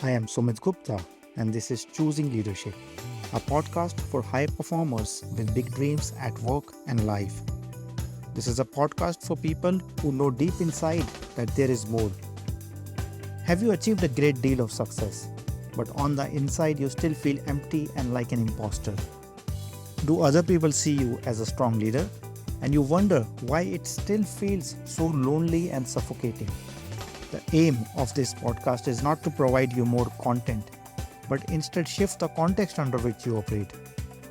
I am Sumit Gupta, and this is Choosing Leadership, a podcast for high performers with big dreams at work and life. This is a podcast for people who know deep inside that there is more. Have you achieved a great deal of success, but on the inside you still feel empty and like an imposter? Do other people see you as a strong leader? And you wonder why it still feels so lonely and suffocating. The aim of this podcast is not to provide you more content, but instead shift the context under which you operate.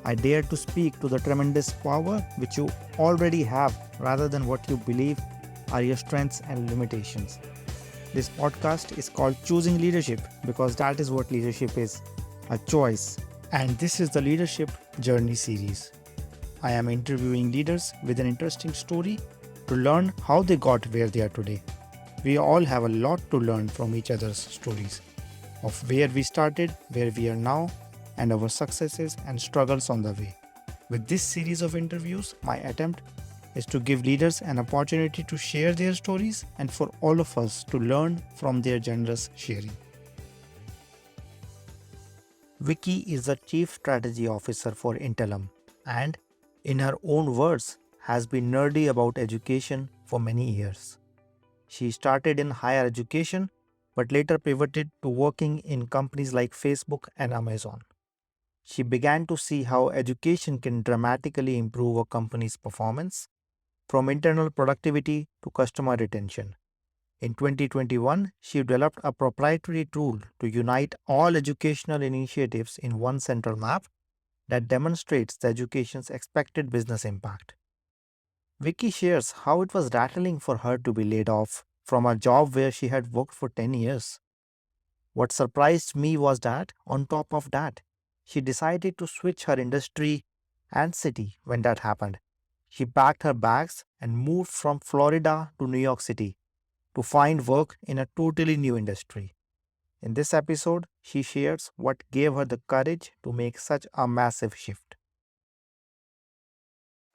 I dare to speak to the tremendous power which you already have rather than what you believe are your strengths and limitations. This podcast is called Choosing Leadership because that is what leadership is, a choice. And this is the Leadership Journey series. I am interviewing leaders with an interesting story to learn how they got where they are today. We all have a lot to learn from each other's stories of where we started, where we are now, and our successes and struggles on the way. With this series of interviews, my attempt is to give leaders an opportunity to share their stories and for all of us to learn from their generous sharing. Vicky is the Chief Strategy Officer for Intelum and, in her own words, has been nerdy about education for many years. She started in higher education, but later pivoted to working in companies like Facebook and Amazon. She began to see how education can dramatically improve a company's performance, from internal productivity to customer retention. In 2021, she developed a proprietary tool to unite all educational initiatives in one central map that demonstrates the education's expected business impact. Vicky shares how it was rattling for her to be laid off from a job where she had worked for 10 years. What surprised me was that, on top of that, she decided to switch her industry and city when that happened. She packed her bags and moved from Florida to New York City to find work in a totally new industry. In this episode, she shares what gave her the courage to make such a massive shift.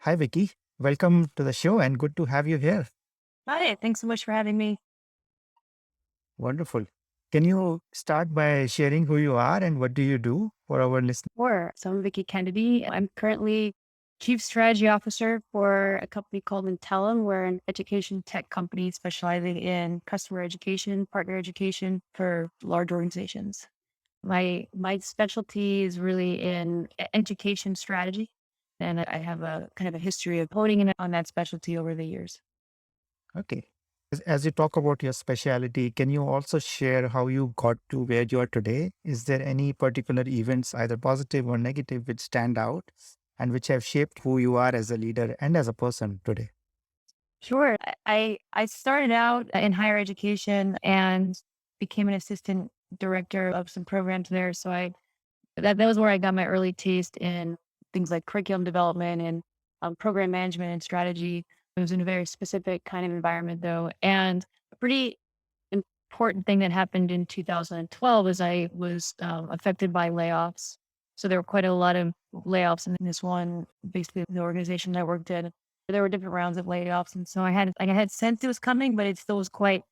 Hi, Vicky. Welcome to the show and good to have you here. Hi, thanks so much for having me. Wonderful. Can you start by sharing who you are and what do you do for our listeners? Sure. So I'm Vicky Kennedy. I'm currently Chief Strategy Officer for a company called Untitled. We're an education tech company specializing in customer education, partner education for large organizations. My specialty is really in education strategy, and I have a kind of a history of honing in on that specialty over the years. Okay. As you talk about your specialty, can you also share how you got to where you are today? Is there any particular events, either positive or negative, which stand out and which have shaped who you are as a leader and as a person today? Sure. I started out in higher education and became an assistant director of some programs there. So that was where I got my early taste in things like curriculum development and program management and strategy. It was in a very specific kind of environment though. And a pretty important thing that happened in 2012 is I was affected by layoffs. So there were quite a lot of layoffs in this one, basically the organization I worked in. There were different rounds of layoffs, and so I had sensed it was coming, but it still was quite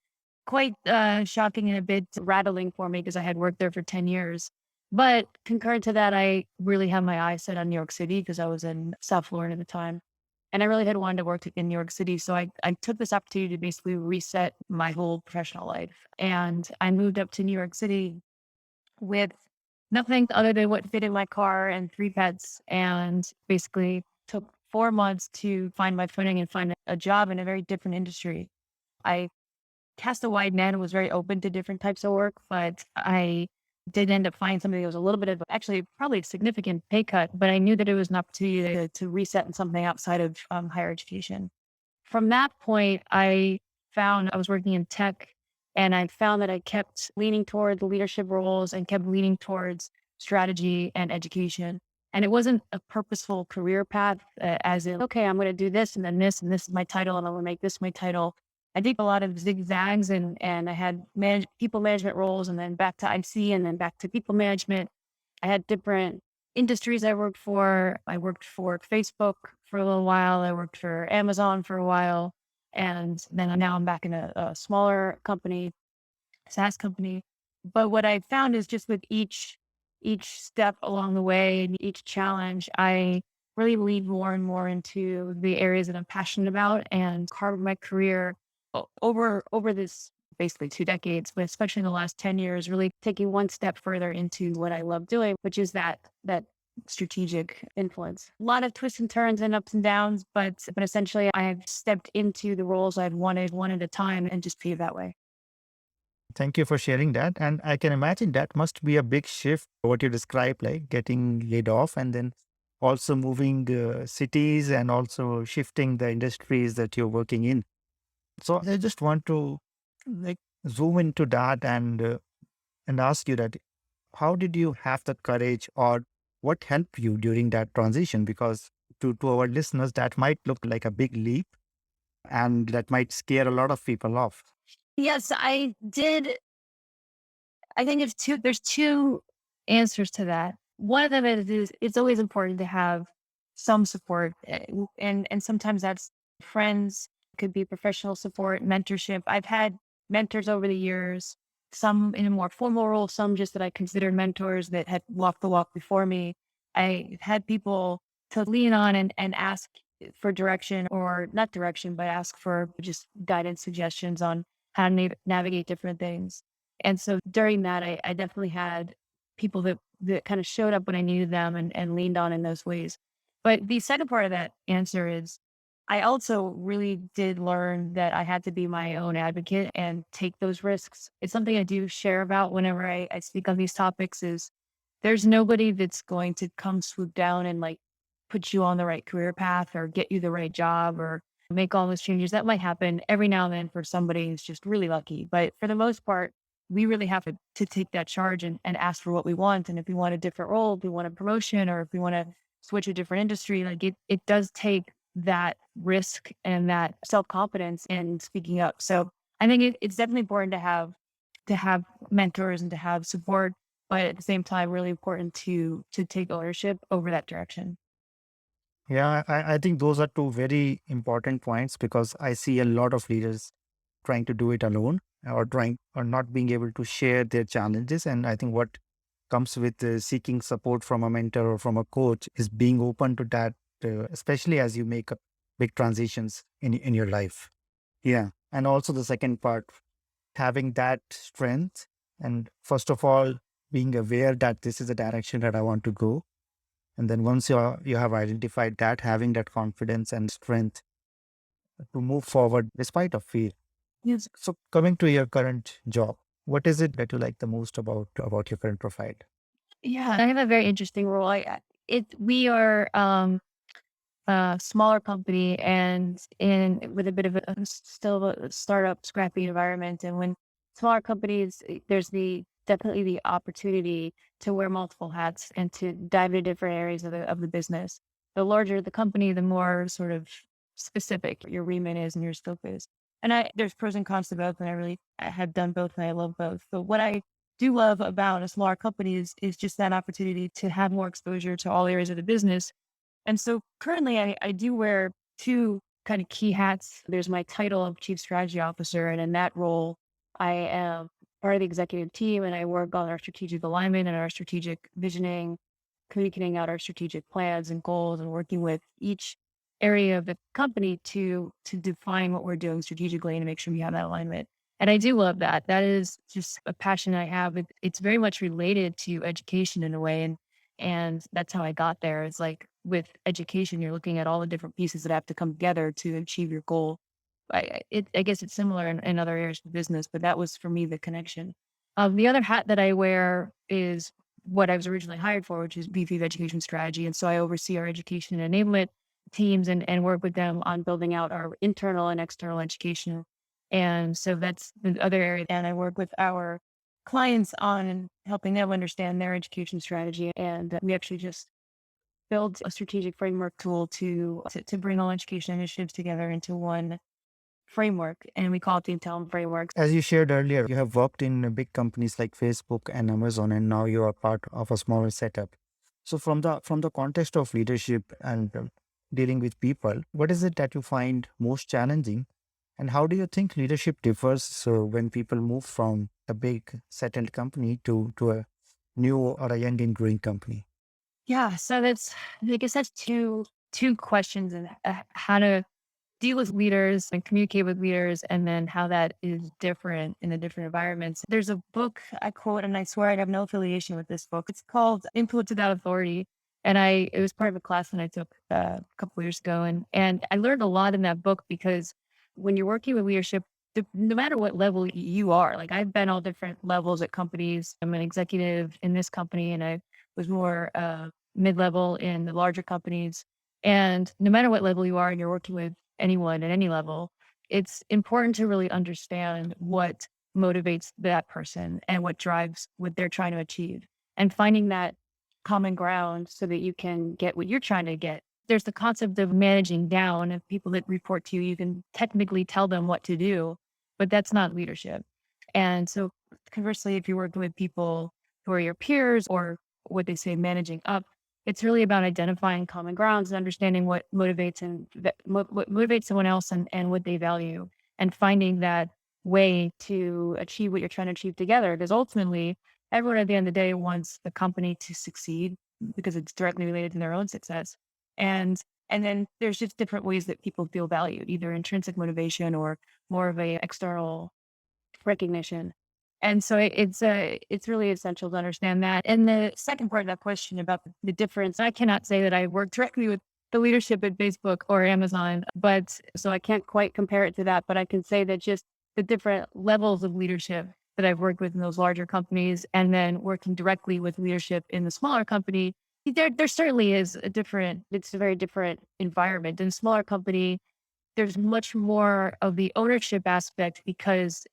shocking and a bit rattling for me because I had worked there for 10 years. But concurrent to that, I really had my eyes set on New York City because I was in South Florida at the time. And I really had wanted to work in New York City. So I took this opportunity to basically reset my whole professional life. And I moved up to New York City with nothing other than what fit in my car and three pets. And basically took 4 months to find my footing and find a job in a very different industry. I cast a wide net and was very open to different types of work, but I did end up finding something that was a little bit of actually probably a significant pay cut, but I knew that it was an opportunity to reset in something outside of higher education. From that point, I found I was working in tech and I found that I kept leaning toward the leadership roles and kept leaning towards strategy and education. And it wasn't a purposeful career path, as in, okay, I'm going to do this, and this is my title, and I'm going to make this my title. I did a lot of zigzags, and I had people management roles, and then back to IC, and then back to people management. I had different industries I worked for. I worked for Facebook for a little while. I worked for Amazon for a while. And then now I'm back in a smaller company, SaaS company. But what I found is just with each step along the way and each challenge, I really lean more and more into the areas that I'm passionate about and carve my career over this basically 2 decades, but especially in the last 10 years, really taking one step further into what I love doing, which is that strategic influence. A lot of twists and turns and ups and downs, but essentially I have stepped into the roles I've wanted one at a time and just paved that way. Thank you for sharing that. And I can imagine that must be a big shift, what you described, like getting laid off and then also moving cities and also shifting the industries that you're working in. So I just want to like zoom into that and ask you that how did you have the courage or what helped you during that transition? Because to our listeners, that might look like a big leap and that might scare a lot of people off. Yes, I did. I think there's two answers to that. One of them is it's always important to have some support. And sometimes that's friends, could be professional support, mentorship. I've had mentors over the years, some in a more formal role, some just that I considered mentors that had walked the walk before me. I had people to lean on and ask for direction, or not direction, but ask for just guidance, suggestions on how to navigate different things. And so during that, I definitely had people that kind of showed up when I needed them and leaned on in those ways. But the second part of that answer is I also really did learn that I had to be my own advocate and take those risks. It's something I do share about whenever I speak on these topics is there's nobody that's going to come swoop down and like put you on the right career path or get you the right job or make all those changes. That might happen every now and then for somebody who's just really lucky. But for the most part, we really have to take that charge and ask for what we want. And if we want a different role, if we want a promotion, or if we want to switch a different industry, like it does take that risk and that self confidence in speaking up. So I think it's definitely important to have mentors and to have support, but at the same time, really important to take ownership over that direction. Yeah, I think those are two very important points because I see a lot of leaders trying to do it alone or trying or not being able to share their challenges. And I think what comes with seeking support from a mentor or from a coach is being open to that, especially as you make big transitions in your life. Yeah. And also the second part, having that strength. And first of all, being aware that this is the direction that I want to go. And then once you have identified that, having that confidence and strength to move forward despite of fear. Yes. So coming to your current job, what is it that you like the most about your current profile? Yeah, I have a very interesting role. We are a smaller company and in with a bit of still a startup scrappy environment. And when smaller companies, there's definitely the opportunity to wear multiple hats and to dive into different areas of the business. The larger the company, the more sort of specific your remit is and your scope is. And there's pros and cons to both, and I have done both and I love both. But what I do love about a smaller company is just that opportunity to have more exposure to all areas of the business. And so currently I do wear two kind of key hats. There's my title of Chief Strategy Officer. And in that role, I am part of the executive team and I work on our strategic alignment and our strategic visioning, communicating out our strategic plans and goals and working with each area of the company to define what we're doing strategically and to make sure we have that alignment. And I do love that. That is just a passion I have. It's very much related to education in a way. And that's how I got there. It's like with education, you're looking at all the different pieces that have to come together to achieve your goal. I guess it's similar in other areas of business, but that was for me the connection. The other hat that I wear is what I was originally hired for, which is VP of Education Strategy. And so I oversee our education and enablement teams and work with them on building out our internal and external education. And so that's the other area. And I work with our clients on helping them understand their education strategy. And we actually just build a strategic framework tool to bring all education initiatives together into one framework. And we call it the Intel framework. As you shared earlier, you have worked in big companies like Facebook and Amazon, and now you are part of a smaller setup. So from the context of leadership and dealing with people, what is it that you find most challenging, And how do you think leadership differs when people move from a big settled company to a new or a young and growing company? Yeah, so that's I guess that's two questions, and how to deal with leaders and communicate with leaders, and then how that is different in the different environments. There's a book I quote, and I swear I have no affiliation with this book. It's called Influence Without Authority. And it was part of a class that I took a couple years ago. And I learned a lot in that book because when you're working with leadership, no matter what level you are, like I've been all different levels at companies. I'm an executive in this company, and I was more mid level in the larger companies. And no matter what level you are, and you're working with anyone at any level, it's important to really understand what motivates that person and what drives what they're trying to achieve, and finding that common ground so that you can get what you're trying to get. There's the concept of managing down of people that report to you. You can technically tell them what to do, but that's not leadership. And so conversely, if you're working with people who are your peers, or what they say managing up, it's really about identifying common grounds and understanding what motivates what motivates someone else, and what they value, and finding that way to achieve what you're trying to achieve together. Because ultimately, everyone at the end of the day wants the company to succeed because it's directly related to their own success. And and then there's just different ways that people feel valued, either intrinsic motivation or more of a external recognition. And so it's really essential to understand that. And the second part of that question about the difference, I cannot say that I work directly with the leadership at Facebook or Amazon, but so I can't quite compare it to that. But I can say that just the different levels of leadership that I've worked with in those larger companies, and then working directly with leadership in the smaller company, there certainly is it's a very different environment. In a smaller company, there's much more of the ownership aspect because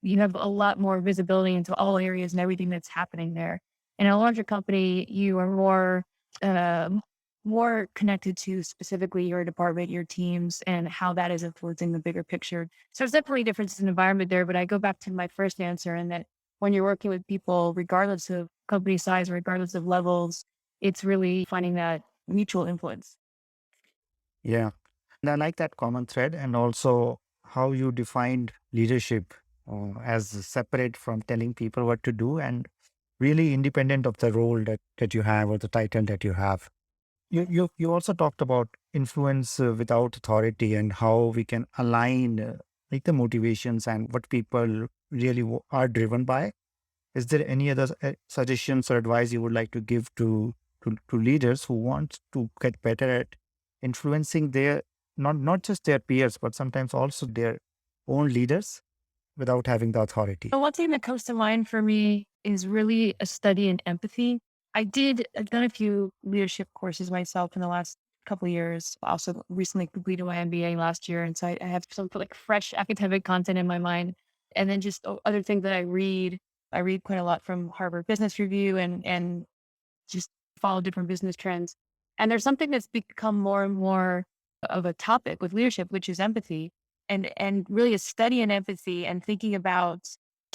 you have a lot more visibility into all areas and everything that's happening there. In a larger company, you are um, more connected to specifically your department, your teams, and how that is influencing the bigger picture. So there's definitely differences in environment there. But I go back to my first answer, and that when you're working with people, regardless of company size, regardless of levels, it's really finding that mutual influence. Yeah. And I like that common thread, and also how you defined leadership as separate from telling people what to do and really independent of the role that you have or the title that you have. You also talked about influence without authority and how we can align like the motivations and what people really are driven by. Is there any other suggestions or advice you would like to give to leaders who want to get better at influencing their not just their peers but sometimes also their own leaders without having the authority? The one thing that comes to mind for me is really a study in empathy. I've done a few leadership courses myself in the last couple of years. I also recently completed my MBA last year. And so I have some like fresh academic content in my mind. And then just other things that I read. I read quite a lot from Harvard Business Review, and just follow different business trends. And there's something that's become more and more of a topic with leadership, which is empathy, and really a study in empathy, and thinking about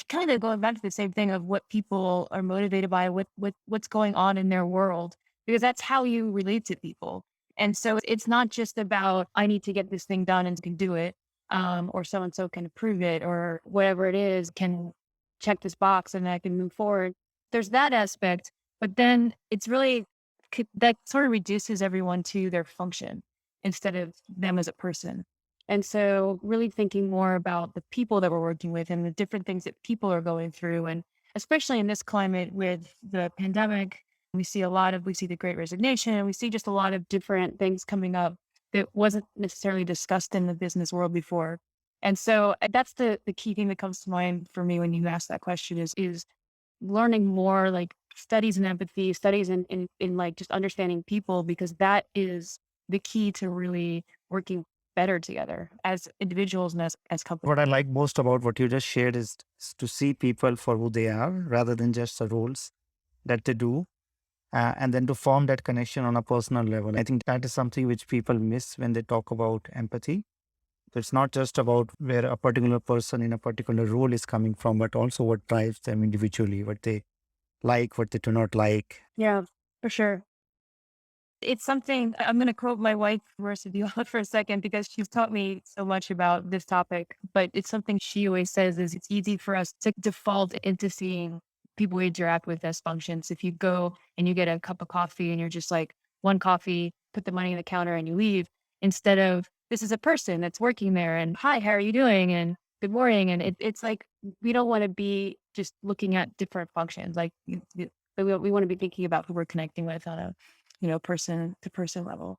kind of going back to the same thing of what people are motivated by, what's going on in their world, because that's how you relate to people. And so it's not just about I need to get this thing done and can do it, or so and so can approve it, or whatever it is can check this box and I can move forward. There's that aspect, but then it's really that sort of reduces everyone to their function instead of them as a person. And so really thinking more about the people that we're working with and the different things that people are going through. And especially in this climate with the pandemic, we see the great resignation, we see just a lot of different things coming up that wasn't necessarily discussed in the business world before. And so that's the key thing that comes to mind for me when you ask that question is learning more, like studies in empathy, studies in like just understanding people, because that is the key to really working better together as individuals and as companies. What I like most about what you just shared is to see people for who they are rather than just the roles that they do, and then to form that connection on a personal level. I think that is something which people miss when they talk about empathy. So it's not just about where a particular person in a particular role is coming from, but also what drives them individually, what they like, what they do not like. Yeah, for sure. It's something I'm going to quote my wife, Marissa Viola, for a second, because she's taught me so much about this topic. But it's something she always says is it's easy for us to default into seeing people we interact with as functions. If you go and you get a cup of coffee and you're just like, one coffee, put the money in the counter and you leave, instead of this is a person that's working there and hi, how are you doing? And good morning. And it's like, we don't want to be just looking at different functions. Like, we want to be thinking about who we're connecting with on a person to person level.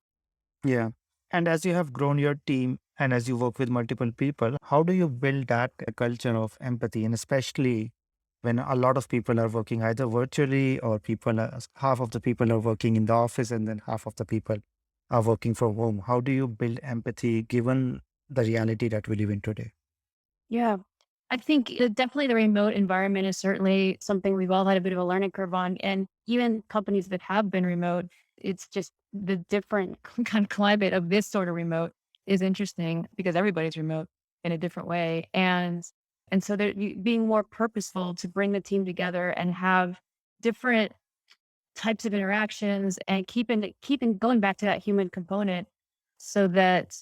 Yeah. And as you have grown your team and as you work with multiple people, how do you build that culture of empathy? And especially when a lot of people are working either virtually or half of the people are working in the office and then half of the people are working from home. How do you build empathy given the reality that we live in today? Yeah. I think definitely the remote environment is certainly something we've all had a bit of a learning curve on. And even companies that have been remote, it's just the different kind of climate of this sort of remote is interesting because everybody's remote in a different way. And so being more purposeful to bring the team together and have different types of interactions and keeping going back to that human component so that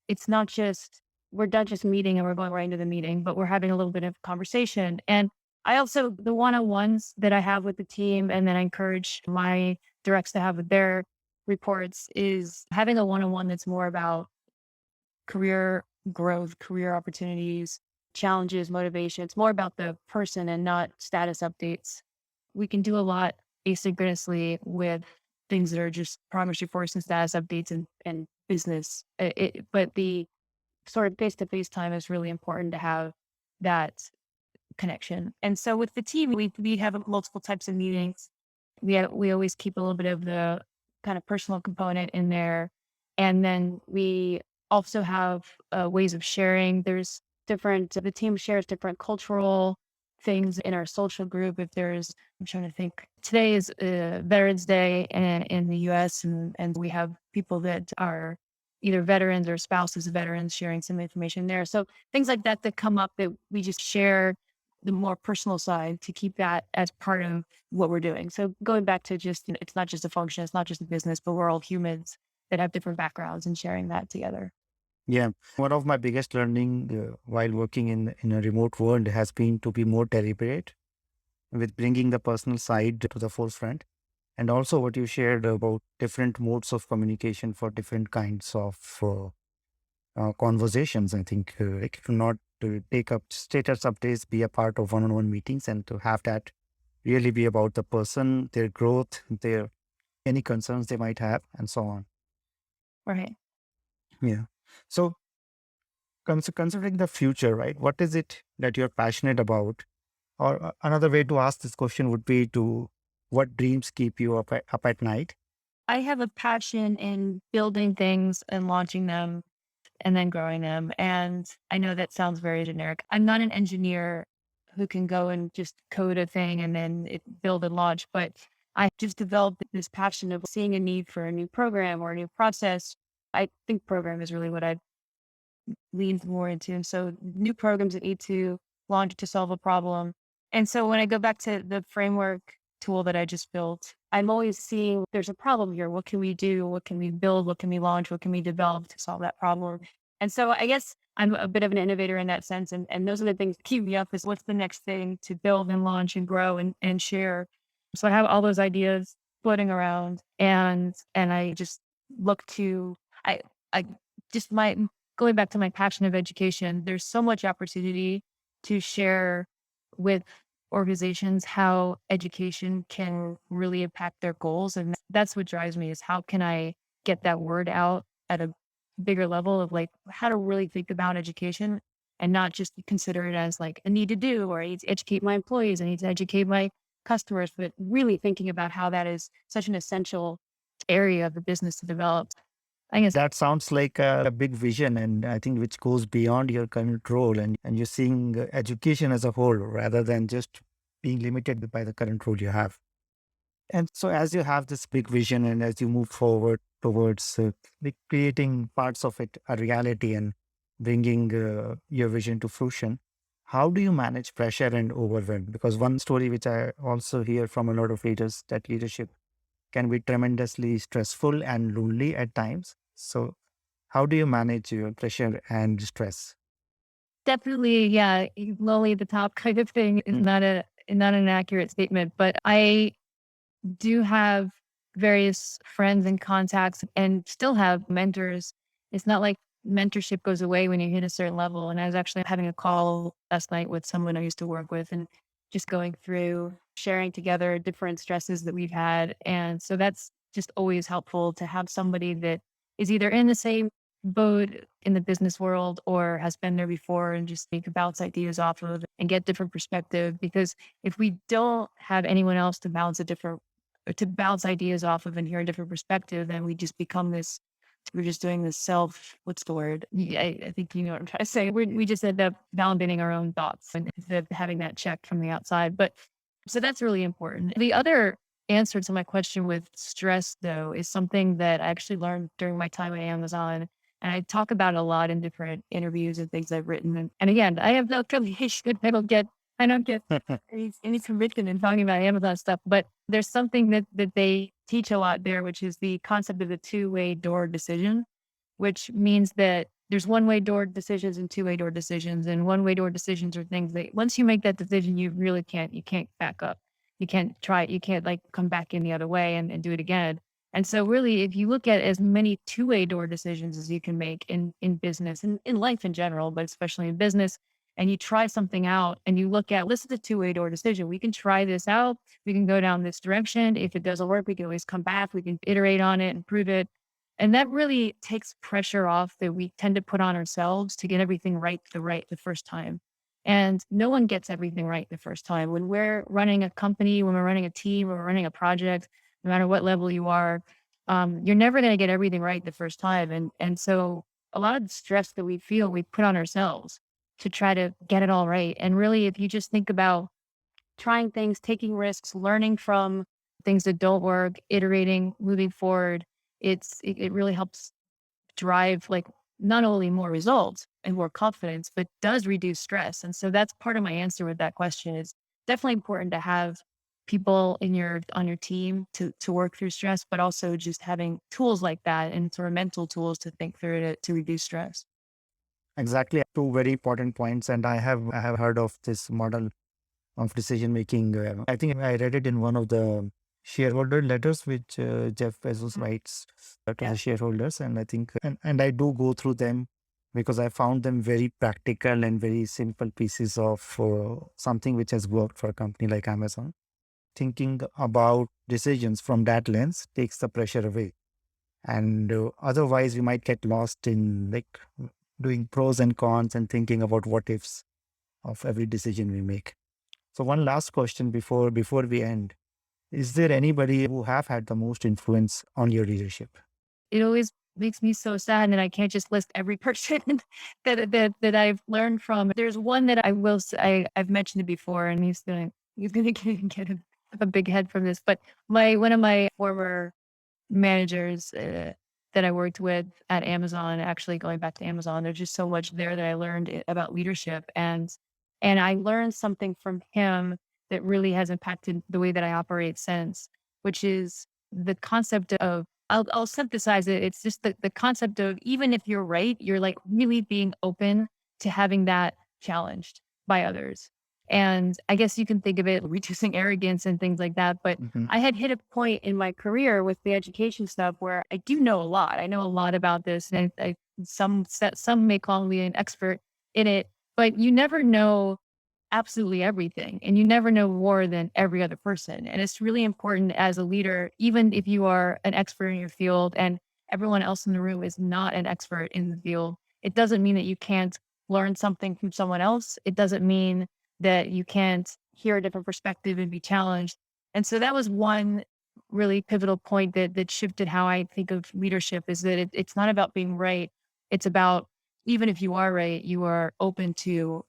it's not just we're not just meeting and we're going right into the meeting, but we're having a little bit of conversation. And I also the one-on-ones that I have with the team and then I encourage my directs to have with their reports is having a one-on-one that's more about career growth, career opportunities, challenges, motivation. It's more about the person and not status updates. We can do a lot asynchronously with things that are just progress reports and status updates and business. But the sort of face to face time is really important to have that connection. And so with the team, we have multiple types of meetings. We always keep a little bit of the kind of personal component in there, and then we also have ways of sharing. There's different. The team shares different cultural things in our social group. If there's, I'm trying to think. Today is Veterans Day in the U.S. and we have people that are either veterans or spouses of veterans sharing some information there. So things like that come up that we just share the more personal side to keep that as part of what we're doing. So going back to just, it's not just a function, it's not just a business, but we're all humans that have different backgrounds and sharing that together. Yeah. One of my biggest learning while working in a remote world has been to be more deliberate with bringing the personal side to the forefront. And also what you shared about different modes of communication for different kinds of conversations. I think like to not to take up status updates, be a part of one-on-one meetings, and to have that really be about the person, their growth, their any concerns they might have, and so on. Right. Yeah. So considering the future, right? What is it that you're passionate about? Or another way to ask this question would be to what dreams keep you up at night? I have a passion in building things and launching them and then growing them. And I know that sounds very generic. I'm not an engineer who can go and just code a thing and then build and launch, but I just developed this passion of seeing a need for a new program or a new process. I think program is really what I leaned more into. And so new programs that need to launch to solve a problem. And so when I go back to the framework tool that I just built, I'm always seeing there's a problem here. What can we do? What can we build? What can we launch? What can we develop to solve that problem? And so I guess I'm a bit of an innovator in that sense. And those are the things that keep me up is what's the next thing to build and launch and grow and share. So I have all those ideas floating around and I just look to I just my going back to my passion of education, there's so much opportunity to share with organizations how education can really impact their goals. And that's what drives me is how can I get that word out at a bigger level of like how to really think about education and not just consider it as like a need to do or I need to educate my employees, I need to educate my customers, but really thinking about how that is such an essential area of the business to develop. I guess That sounds like a big vision, and I think which goes beyond your current role, and you're seeing education as a whole rather than just being limited by the current role you have. And so, as you have this big vision, and as you move forward towards creating parts of it a reality and bringing your vision to fruition, how do you manage pressure and overwhelm? Because one story which I also hear from a lot of leaders that leadership can be tremendously stressful and lonely at times. So, how do you manage your pressure and stress? Definitely, yeah, lonely at the top kind of thing is not an accurate statement, but I do have various friends and contacts and still have mentors. It's not like mentorship goes away when you hit a certain level. And I was actually having a call last night with someone I used to work with and just going through sharing together different stresses that we've had. And so that's just always helpful to have somebody that is either in the same boat in the business world or has been there before and just think bounce ideas off of and get different perspective. Because if we don't have anyone else to bounce ideas off of and hear a different perspective, then we just become this. We're just doing this what's the word? Yeah, I think you know what I'm trying to say. We just end up validating our own thoughts and instead of having that check from the outside. But so that's really important. The other answer to my question with stress, though, is something that I actually learned during my time at Amazon. And I talk about it a lot in different interviews and things I've written. And again, I have no affiliation. I don't get any conviction in talking about Amazon stuff, but there's something that they teach a lot there, which is the concept of the two-way door decision, which means that there's one-way door decisions and two-way door decisions. And one-way door decisions are things that once you make that decision, you can't back up. You can't like come back in the other way and do it again. And so really, if you look at as many two-way door decisions as you can make in business and in life in general, but especially in business, and you try something out and you look at, this is a two-way door decision. We can try this out. We can go down this direction. If it doesn't work, we can always come back. We can iterate on it, improve it. And that really takes pressure off that we tend to put on ourselves to get everything right the first time. And no one gets everything right the first time. When we're running a company, when we're running a team, when we're running a project, no matter what level you are, you're never going to get everything right the first time. And so a lot of the stress that we feel, we put on ourselves to try to get it all right. And really, if you just think about trying things, taking risks, learning from things that don't work, iterating, moving forward, it really helps drive like not only more results and more confidence, but does reduce stress. And so that's part of my answer with that question is definitely important to have people on your team to work through stress, but also just having tools like that and sort of mental tools to think through to reduce stress. Exactly, two very important points, and I have heard of this model of decision making. I think I read it in one of the shareholder letters which Jeff Bezos Mm. writes to Yeah. the shareholders, and I think and I do go through them because I found them very practical and very simple pieces of something which has worked for a company like Amazon. Thinking about decisions from that lens takes the pressure away, and otherwise we might get lost in like doing pros and cons and thinking about what ifs of every decision we make. So one last question before we end. Is there anybody who have had the most influence on your leadership? It always makes me so sad that I can't just list every person that I've learned from. There's one that I will say I've mentioned it before, and he's gonna get a big head from this. But my one of my former managers that I worked with at Amazon, actually going back to Amazon, there's just so much there that I learned about leadership, and I learned something from him that really has impacted the way that I operate since, which is the concept of I'll synthesize it. It's just the concept of even if you're right, you're like really being open to having that challenged by others. And I guess you can think of it reducing arrogance and things like that. But Mhm. I had hit a point in my career with the education stuff where I do know a lot. I know a lot about this, and some may call me an expert in it, but you never know absolutely everything, and you never know more than every other person. And it's really important as a leader, even if you are an expert in your field and everyone else in the room is not an expert in the field, it doesn't mean that you can't learn something from someone else. It doesn't mean that you can't hear a different perspective and be challenged. And so that was one really pivotal point that shifted how I think of leadership is that it's not about being right. It's about even if you are right, you are open to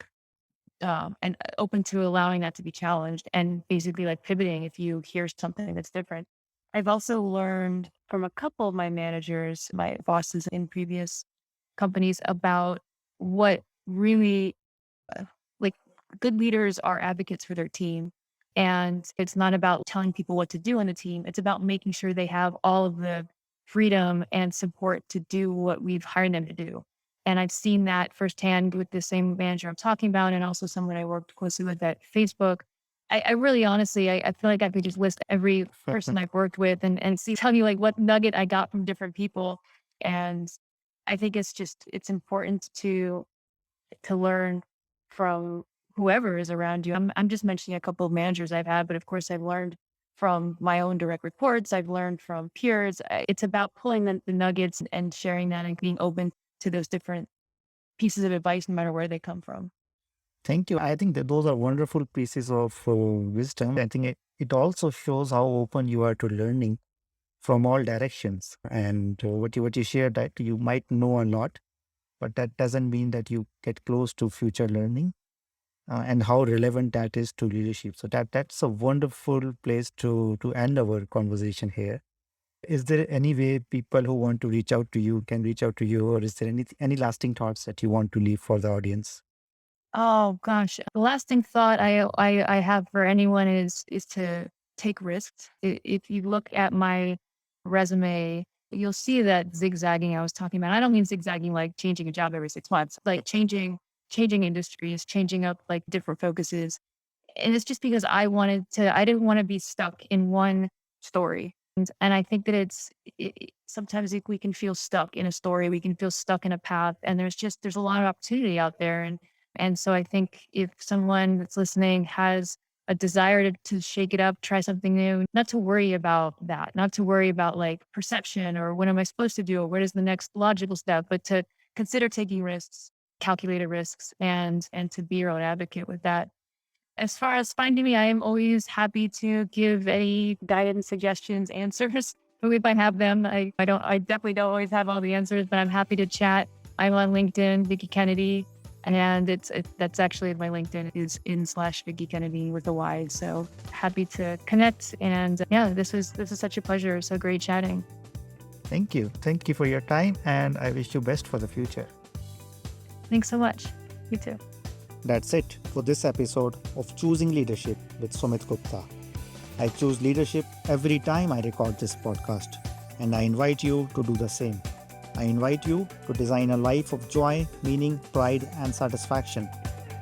open to allowing that to be challenged and basically like pivoting if you hear something that's different. I've also learned from a couple of my managers, my bosses in previous companies about what really uh, like good leaders are advocates for their team. And it's not about telling people what to do on the team. It's about making sure they have all of the freedom and support to do what we've hired them to do. And I've seen that firsthand with the same manager I'm talking about, and also someone I worked closely with at Facebook. I really honestly, I feel like I could just list every person I've worked with and see, tell you like what nugget I got from different people. And I think it's important to learn from whoever is around you. I'm just mentioning a couple of managers I've had, but of course I've learned from my own direct reports. I've learned from peers. It's about pulling the nuggets and sharing that and being open to those different pieces of advice, no matter where they come from. Thank you. I think that those are wonderful pieces of wisdom. I think it also shows how open you are to learning from all directions. And what you shared, that you might know a lot, but that doesn't mean that you get close to future learning, and how relevant that is to leadership. So that's a wonderful place to end our conversation here. Is there any way people who want to reach out to you can reach out to you, or is there any lasting thoughts that you want to leave for the audience? Oh gosh, the lasting thought I have for anyone is to take risks. If you look at my resume, you'll see that zigzagging I was talking about. I don't mean zigzagging like changing a job every 6 months, like changing industries, changing up like different focuses. And it's just because I didn't want to be stuck in one story. And I think that sometimes we can feel stuck in a story, we can feel stuck in a path, and there's a lot of opportunity out there. And so I think if someone that's listening has a desire to shake it up, try something new, not to worry about that, not to worry about like perception or what am I supposed to do or what is the next logical step, but to consider taking risks, calculated risks, and to be your own advocate with that. As far as finding me, I am always happy to give any guidance, suggestions, answers. If I have them, I definitely don't always have all the answers, but I'm happy to chat. I'm on LinkedIn, Vicky Kennedy, and that's actually my LinkedIn is /Vicky Kennedy with a Y. So happy to connect. And yeah, this was such a pleasure. So great chatting. Thank you. Thank you for your time, and I wish you best for the future. Thanks so much. You too. That's it for this episode of Choosing Leadership with Sumit Gupta. I choose leadership every time I record this podcast, and I invite you to do the same. I invite you to design a life of joy, meaning, pride, and satisfaction,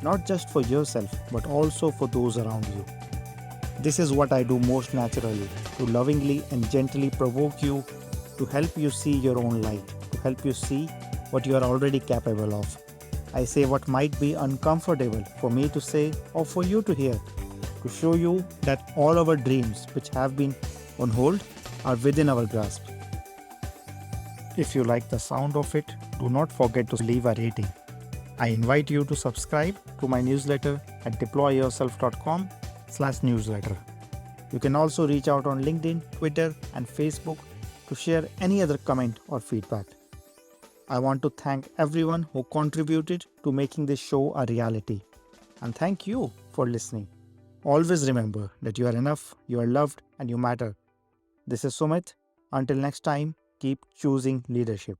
not just for yourself, but also for those around you. This is what I do most naturally, to lovingly and gently provoke you, to help you see your own light, to help you see what you are already capable of. I say what might be uncomfortable for me to say or for you to hear, to show you that all our dreams which have been on hold are within our grasp. If you like the sound of it, do not forget to leave a rating. I invite you to subscribe to my newsletter at deployyourself.com/newsletter. You can also reach out on LinkedIn, Twitter, and Facebook to share any other comment or feedback. I want to thank everyone who contributed to making this show a reality. And thank you for listening. Always remember that you are enough, you are loved, and you matter. This is Sumit. Until next time, keep choosing leadership.